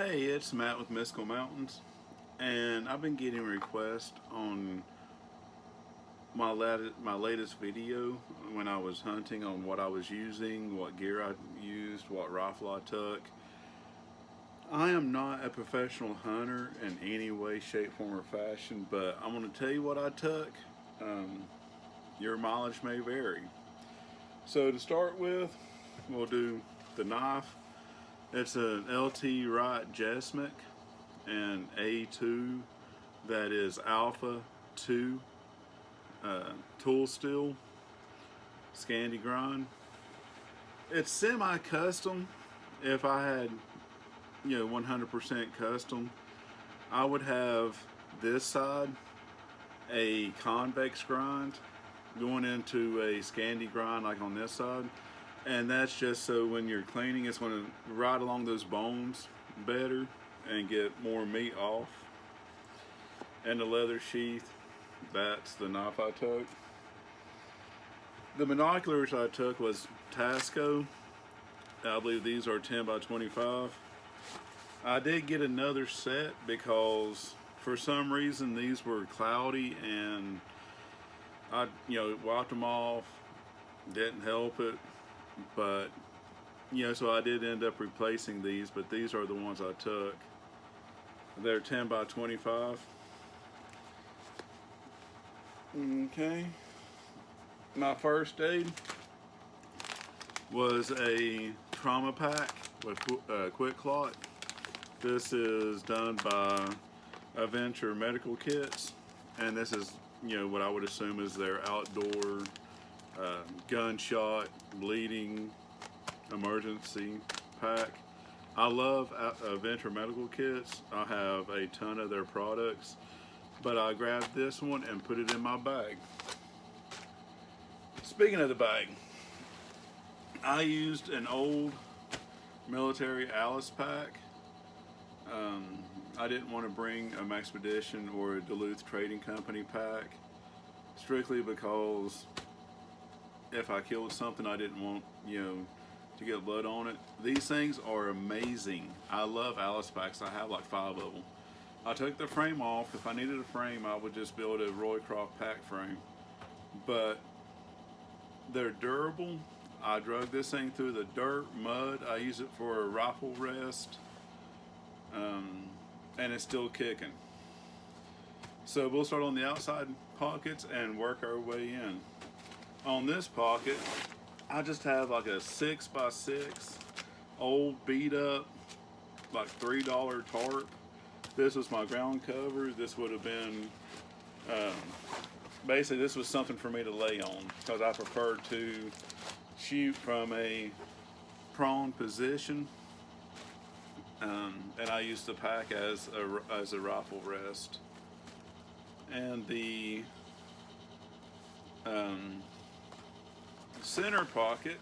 Hey, it's Matt with Mystical Mountains, and I've been getting requests on my latest video when I was hunting on what I was using, what gear I used, what rifle I took. I am not a professional hunter in any way, shape, form, or fashion, but I'm going to tell you what I took. Um, your mileage may vary. So to start with, we'll do the knife. It's an LT Wright Jesmic and A2 that is Alpha 2 tool steel Scandi grind. It's semi custom. If I had 100% custom, I would have this side a convex grind going into a Scandi grind like on this side, and that's just so when you're cleaning it's going to ride along those bones better and get more meat off. And the leather sheath, that's the knife I took. The binoculars I took was Tasco. I believe these are 10 by 25. I did get another set because for some reason these were cloudy and I wiped them off. Didn't help it, but so I did end up replacing these, but these are the ones I took. They're 10 by 25. Okay. My first aid was a trauma pack with Quick Clot. This is done by Adventure Medical Kits, and this is what I would assume is their outdoor gunshot bleeding emergency pack. I love Adventure Medical Kits. I have a ton of their products, but I grabbed this one and put it in my bag. Speaking of the bag, I used an old military Alice pack. I didn't want to bring a Maxpedition or a Duluth Trading Company pack, strictly because if I killed something, I didn't want to get blood on it. These things are amazing. I love Alice packs. I have like 5 of them. I took the frame off. If I needed a frame, I would just build a Roycroft pack frame. But they're durable. I drug this thing through the dirt, mud. I use it for a rifle rest. And it's still kicking. So we'll start on the outside pockets and work our way in. On this pocket, I just have like a 6x6 old beat up like $3 tarp. This was my ground cover. This would have been basically this was something for me to lay on because I prefer to shoot from a prone position, and I use the pack as a rifle rest. And the center pocket,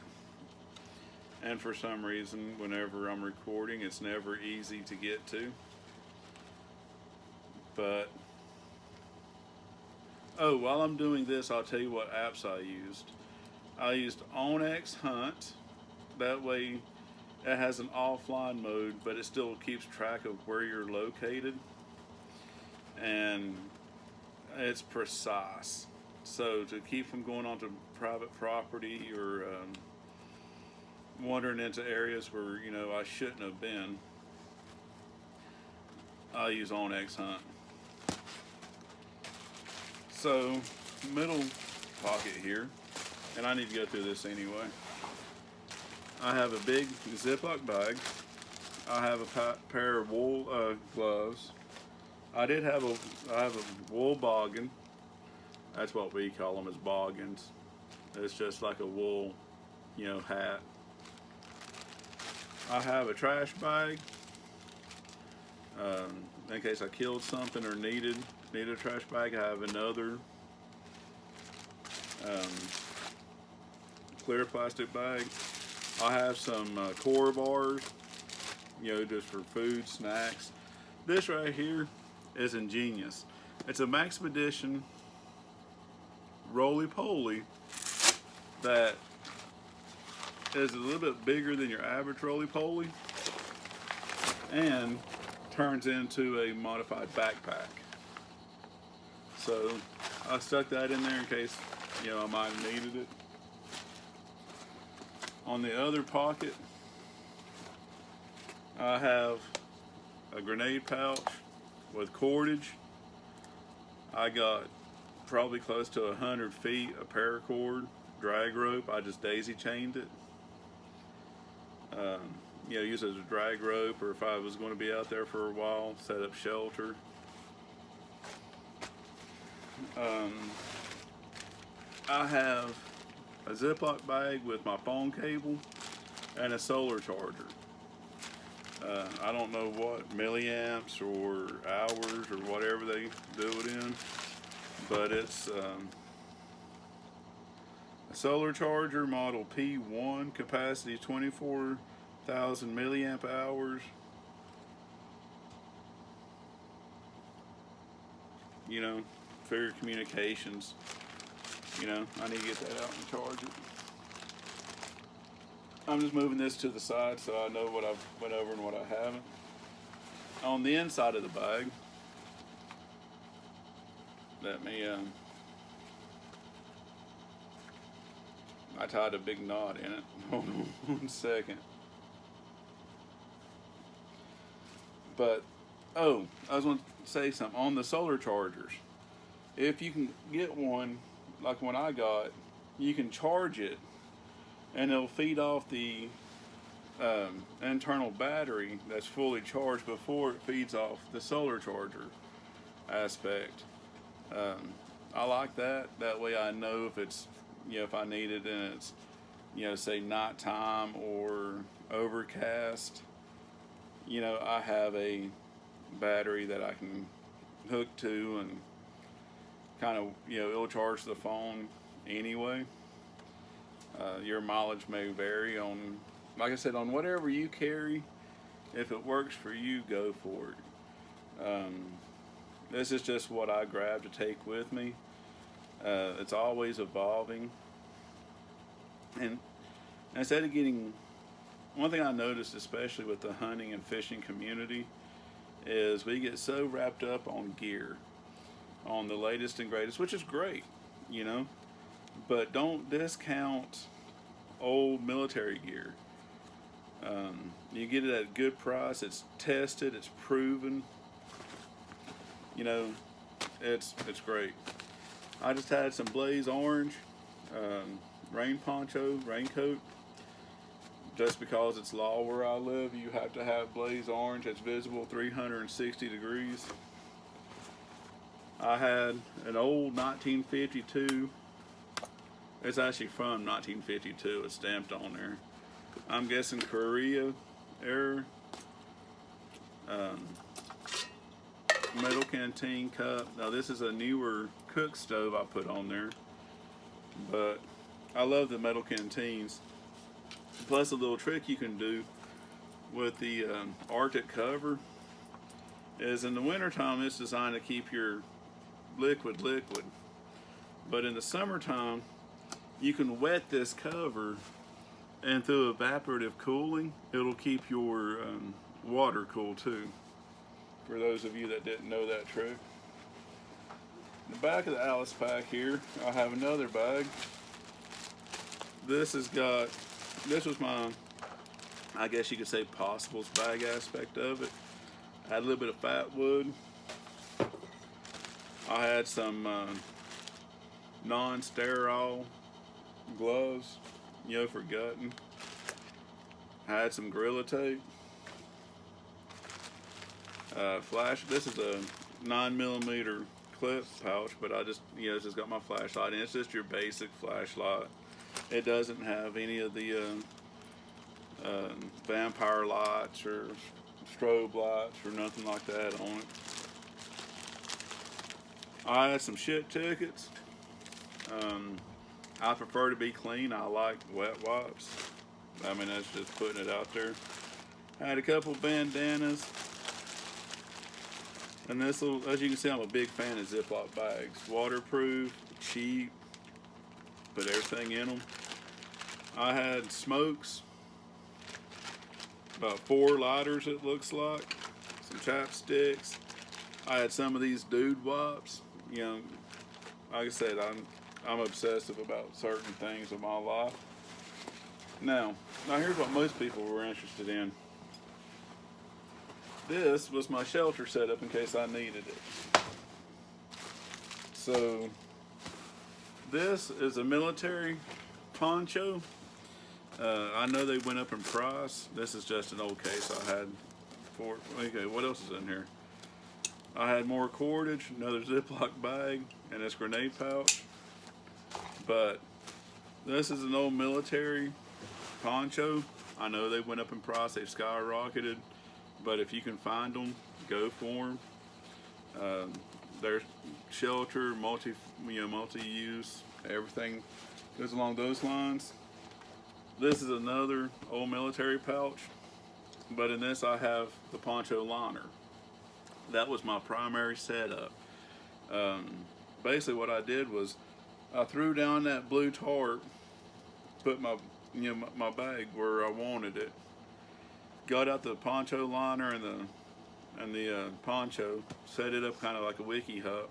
and for some reason whenever I'm recording it's never easy to get to, but while I'm doing this I'll tell you what apps I used. I used onX Hunt. That way it has an offline mode but it still keeps track of where you're located and it's precise. So to keep from going onto private property or wandering into areas where I shouldn't have been, I use onX Hunt. So middle pocket here, and I need to go through this anyway. I have a big Ziploc bag. I have a pair of wool gloves. I have a wool boggin. That's what we call them, is boggins. It's just like a wool, hat. I have a trash bag in case I killed something or needed a trash bag. I have another clear plastic bag. I have some core bars, just for food, snacks. This right here is ingenious. It's a Maxpedition roly-poly that is a little bit bigger than your average roly-poly. and turns into a modified backpack. So I stuck that in there in case, I might have needed it. On the other pocket, I have a grenade pouch with cordage. I got probably close to 100 feet of paracord drag rope. I just daisy chained it. Use it as a drag rope, or if I was going to be out there for a while, set up shelter. I have a Ziploc bag with my phone cable and a solar charger. I don't know what milliamps or hours or whatever they do it in, but it's a solar charger model P1, capacity 24,000 milliamp hours. For your communications. I need to get that out and charge it. I'm just moving this to the side so I know what I've went over and what I haven't. On the inside of the bag, let me, I tied a big knot in it. Hold on 1 second. But, I was going to say something. On the solar chargers, if you can get one, like one I got, you can charge it, and it'll feed off the internal battery that's fully charged before it feeds off the solar charger aspect. I like that. That way I know if it's, if I need it and it's, say nighttime or overcast, I have a battery that I can hook to and kind of, it'll charge the phone anyway. Your mileage may vary on, like I said, on whatever you carry. If it works for you, go for it. This is just what I grabbed to take with me. It's always evolving. And instead of getting, one thing I noticed, especially with the hunting and fishing community, is we get so wrapped up on gear, on the latest and greatest, which is great, but don't discount old military gear. You get it at a good price. It's tested. It's proven. It's great. I just had some Blaze Orange raincoat. Just because it's law where I live, you have to have Blaze Orange that's visible 360 degrees. I had an old 1952. It's actually from 1952. It's stamped on there. I'm guessing Korea era. Metal canteen cup. Now this is a newer cook stove I put on there, but I love the metal canteens. Plus a little trick you can do with the Arctic cover is in the wintertime it's designed to keep your liquid, but in the summertime you can wet this cover, and through evaporative cooling it'll keep your water cool too, for those of you that didn't know that trick. In the back of the Alice pack here I have another bag. This was my, I guess you could say, possibles bag aspect of it. I had a little bit of fat wood. I had some non-sterile gloves, for gutting. I had some Gorilla Tape. Flash. This is a 9mm clip pouch, but I just, it's just got my flashlight in. It's just your basic flashlight. It doesn't have any of the vampire lights or strobe lights or nothing like that on it. I had some shit tickets. I prefer to be clean. I like wet wipes. I mean, that's just putting it out there. I had a couple bandanas. And this little, as you can see, I'm a big fan of Ziploc bags. Waterproof, cheap, put everything in them. I had smokes. about 4 lighters, it looks like, some chapsticks. I had some of these dude wipes. You know, like I said, I'm obsessive about certain things in my life. Now here's what most people were interested in. This was my shelter setup in case I needed it. So this is a military poncho. I know they went up in price. This is just an old case I had for. Okay, what else is in here? I had more cordage, another Ziploc bag, and this grenade pouch. But this is an old military poncho. I know they went up in price. They've skyrocketed. But if you can find them, go for them. They're shelter, multi-use, everything goes along those lines. This is another old military pouch, but in this I have the poncho liner. That was my primary setup. Basically, what I did was I threw down that blue tarp, put my my bag where I wanted it, got out the poncho liner and the poncho, set it up kind of like a wiki hut,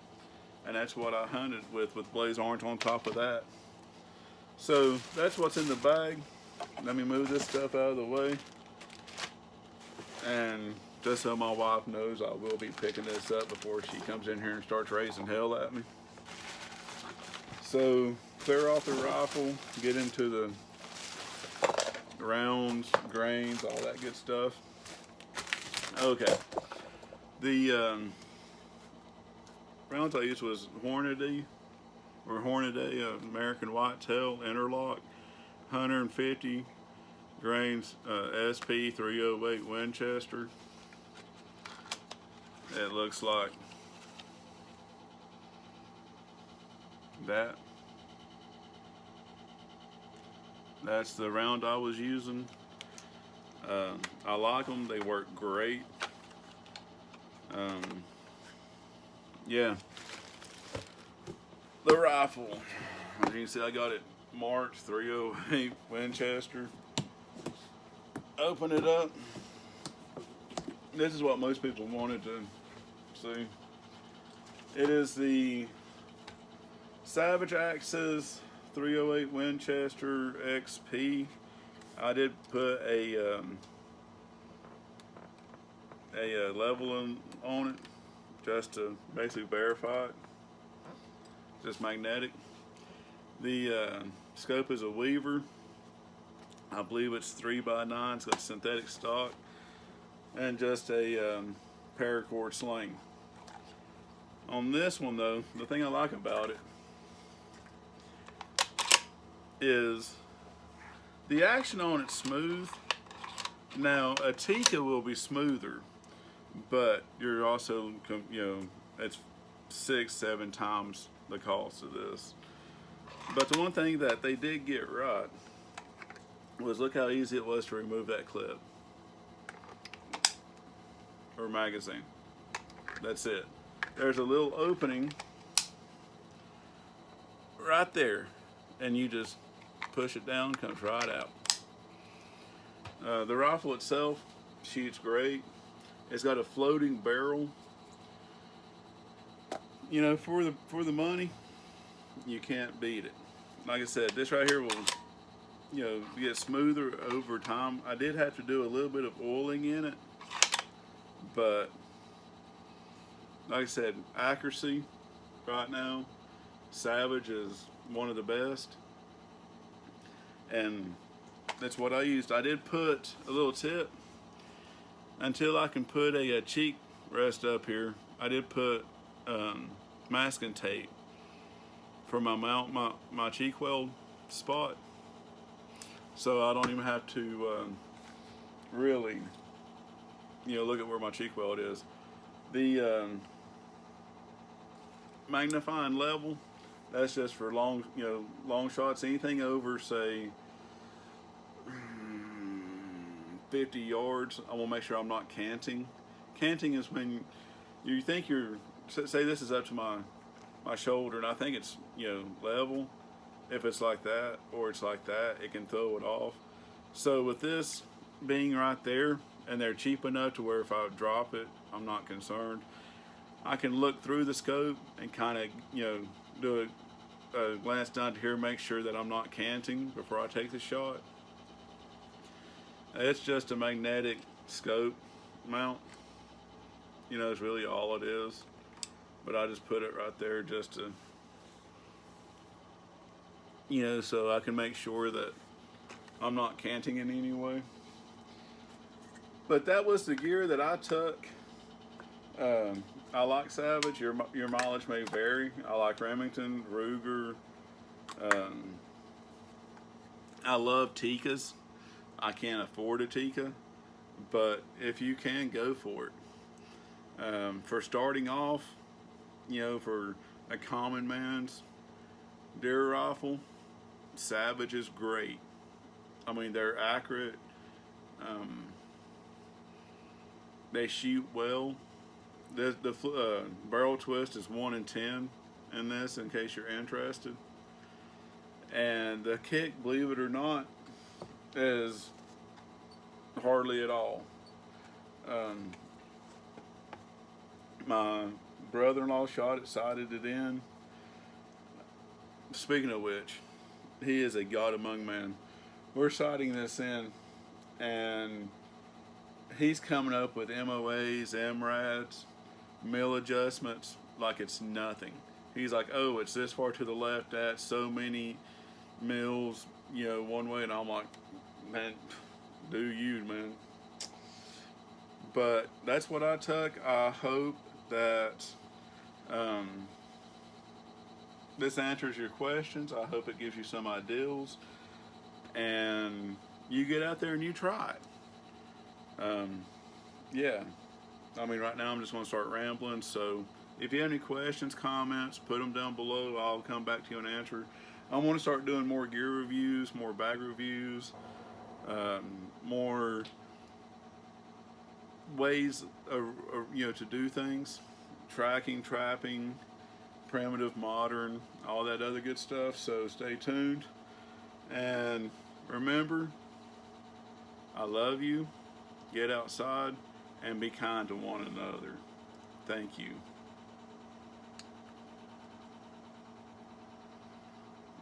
and that's what I hunted with Blaze Orange on top of that. So that's what's in the bag. Let me move this stuff out of the way, and just so my wife knows, I will be picking this up before she comes in here and starts raising hell at me. So clear off the rifle, get into the rounds, grains, all that good stuff. Okay, the rounds I used was Hornady American Whitetail Interlock, 150 grains, SP 308 Winchester. It looks like that. That's the round I was using. I like them. They work great. Yeah. The rifle. As you can see, I got it marked 308 Winchester. Open it up. This is what most people wanted to see. It is the Savage Axis 308 Winchester XP. I did put a level on it just to basically verify it. Just magnetic. The scope is a Weaver. I believe it's 3x9. It's got synthetic stock and just a paracord sling. On this one though, the thing I like about it is the action on it's smooth. Now a Tikka will be smoother, but you're also, it's 6-7 times the cost of this. But the one thing that they did get right was look how easy it was to remove that clip or magazine. That's it. There's a little opening right there, and you just push it down, comes right out. The rifle itself shoots great. It's got a floating barrel. You know, for the money, you can't beat it. Like I said, this right here will, get smoother over time. I did have to do a little bit of oiling in it, but like I said, accuracy right now, Savage is one of the best, and that's what I used. I did put a little tip until I can put a cheek rest up here. I did put masking tape for my cheek weld spot, so I don't even have to really, look at where my cheek weld is. The magnifying level, that's just for long shots. Anything over, say, 50 yards, I want to make sure I'm not canting. Canting is when you think say this is up to my shoulder, and I think it's level. If it's like that or it's like that, it can throw it off. So with this, being right there, and they're cheap enough to where if I drop it, I'm not concerned. I can look through the scope and kind of, do a glance down to here, make sure that I'm not canting before I take the shot. It's just a magnetic scope mount, is really all it is. But I just put it right there just to, so I can make sure that I'm not canting in any way. But that was the gear that I took. I like Savage. Your mileage may vary. I like Remington, Ruger. Um, I love Tikkas. I can't afford a Tikka, but if you can, go for it. For starting off, for a common man's deer rifle, Savage is great. I mean, they're accurate. Um, they shoot well. The barrel twist is 1 in 10 in this, in case you're interested. And the kick, believe it or not, is hardly at all. My brother-in-law shot it, sighted it in. Speaking of which, he is a God among men. We're sighting this in, and he's coming up with MOAs, MRADs, mill adjustments like it's nothing. He's like, oh, it's this far to the left at so many mills, one way, and I'm like, man, do you, man. But that's what I took. I hope that this answers your questions. I hope it gives you some ideals, and you get out there and you try it. Yeah. I mean, right now I'm just going to start rambling. So if you have any questions, comments, put them down below. I'll come back to you and answer. I want to start doing more gear reviews, more bag reviews, more ways to do things, tracking, trapping, primitive, modern, all that other good stuff. So stay tuned, and remember, I love you. Get outside and be kind to one another. Thank you.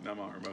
Now my remote.